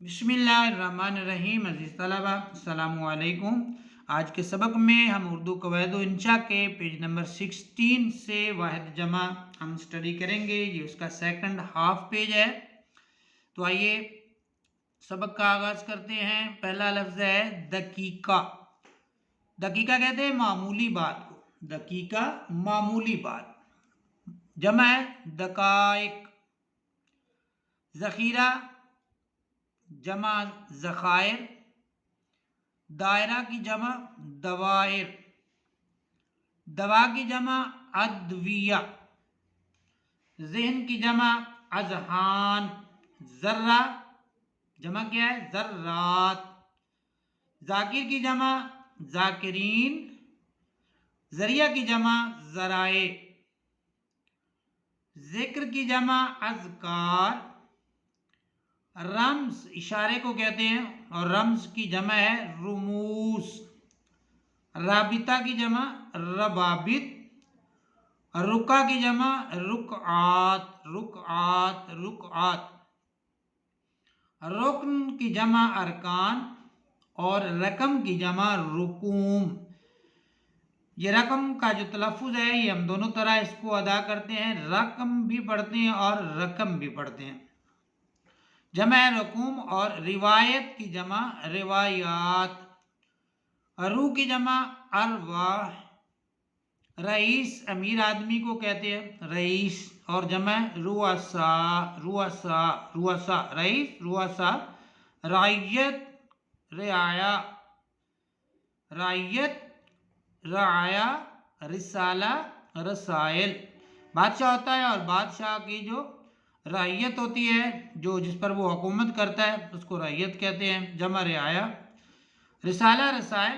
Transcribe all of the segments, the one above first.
बिस्मिल्लाहिर्रहमानिर्रहीम। अज़ीज़ तलबा अस्सलामु अलैकुम। आज के सबक में हम उर्दू कवायद व इंशा के पेज नंबर 16 से वाहिद जमा हम स्टडी करेंगे। ये उसका सेकंड हाफ पेज है। तो आइए सबक का आगाज़ करते हैं। पहला लफ्ज़ है दकीका। दकीका कहते हैं मामूली बात को। दकीका मामूली बात। जमा है दकाइक। ज़ख़ीरा जमा ज़ख़ायर। दायरा की जमा दवायर। दवा की जमा अद्विया। ज़हन की जमा अज़हान। ज़र्रा जमा क्या है ज़र्रात। ज़ाकिर की जमा ज़ाकिरीन। ज़रिया की जमा ज़राए। ज़िक्र की जमा अज़कार। रम्ज़ इशारे को कहते हैं और रम्ज़ की जमा है रुमूस। राबिता की जमा रबाबित। रुका की जमा रुकआत। रुकआत रुकआत। रुकन की जमा अरकान और रकम की जमा रुकूम। ये रकम का जो तलफ़ुज़ है ये हम दोनों तरह इसको अदा करते हैं। रकम भी पढ़ते हैं और रकम भी पढ़ते हैं। जमा रकूम और रिवायत की जमा रिवायात। रू की जमा अरवाह। रईस अमीर आदमी को कहते हैं रईस और जमा रुअसा। रुअसा रुअसा रईस रुअसा। रायत रियाया। रायत राया। रिसाला रसायल। बादशाह होता है और बादशाह की जो रैयत होती है जो जिस पर वो हुकूमत करता है उसको रैयत कहते हैं। जमा रियाया। रिसाला रसायल।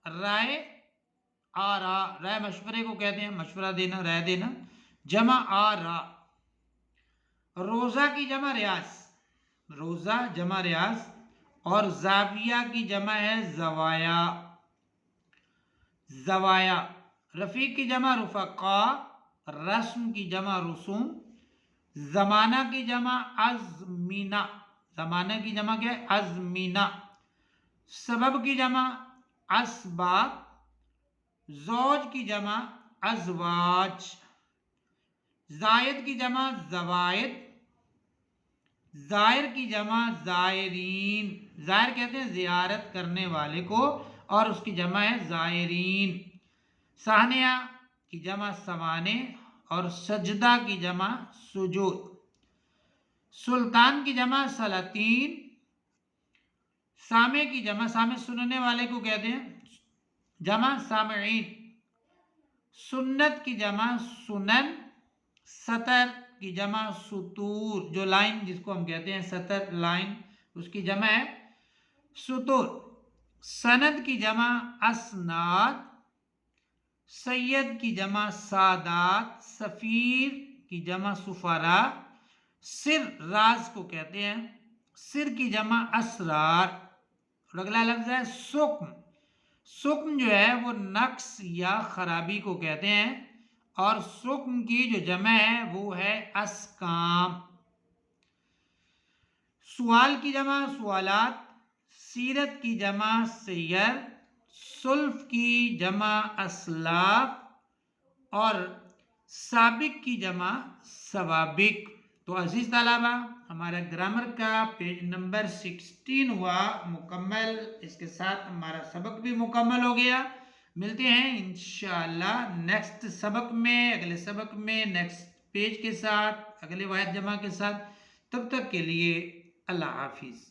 राय आरा। राय मशवरे को कहते हैं मशवरा देना राय देना। जमा आरा। रोज़ा की जमा रियास। रोज़ा जमा रियास और जाविया की जमा है जवाया। जवाया। रफ़ीक की जमा रुफ़क़ा। रस्म की जमा रसूम। ज़माना की जमा अज़मीना। ज़माना की जमा क्या है अज़मीना। सबब की जमा असबाब। ज़ौज की जमा अज़वाज। ज़ायद की जमा ज़वायद। ज़ायर की जमा ज़ायरीन। ज़ायर कहते हैं ज़ियारत करने वाले को और उसकी जमा है ज़ायरीन। सानिया की जमा सवाने और सजदा की जमा सुजूद। सुल्तान की जमा सलातीन। सामे की जमा सामे सुनने वाले को कहते हैं जमा सामईन। सुन्नत की जमा सुनन। सतर की जमा सुतूर जो लाइन जिसको हम कहते हैं सतर लाइन उसकी जमा है सुतूर। सनद की जमा असनाद। सैयद की जमा सादात। सफ़ीर की जमा सुफरा। सिर राज को कहते हैं। सिर की जमा असरार। और अगला लफ्ज़ है सुक्म। सुक्म जो है वो नक्स या खराबी को कहते हैं और सुक्म की जो जमा है वो है अस्काम। सुआल की जमा सुआलात। सीरत की जमा सैयर। सुल्फ की जमा असलाफ और साबिक की जमा सवाबिक। तो अजीज़ तलबा हमारा ग्रामर का पेज नंबर 16 हुआ मुकम्मल। इसके साथ हमारा सबक भी मुकम्मल हो गया। मिलते हैं इंशाअल्लाह नेक्स्ट सबक में अगले सबक में नेक्स्ट पेज के साथ अगले वाहिद जमा के साथ। तब तक के लिए अल्लाह हाफिज़।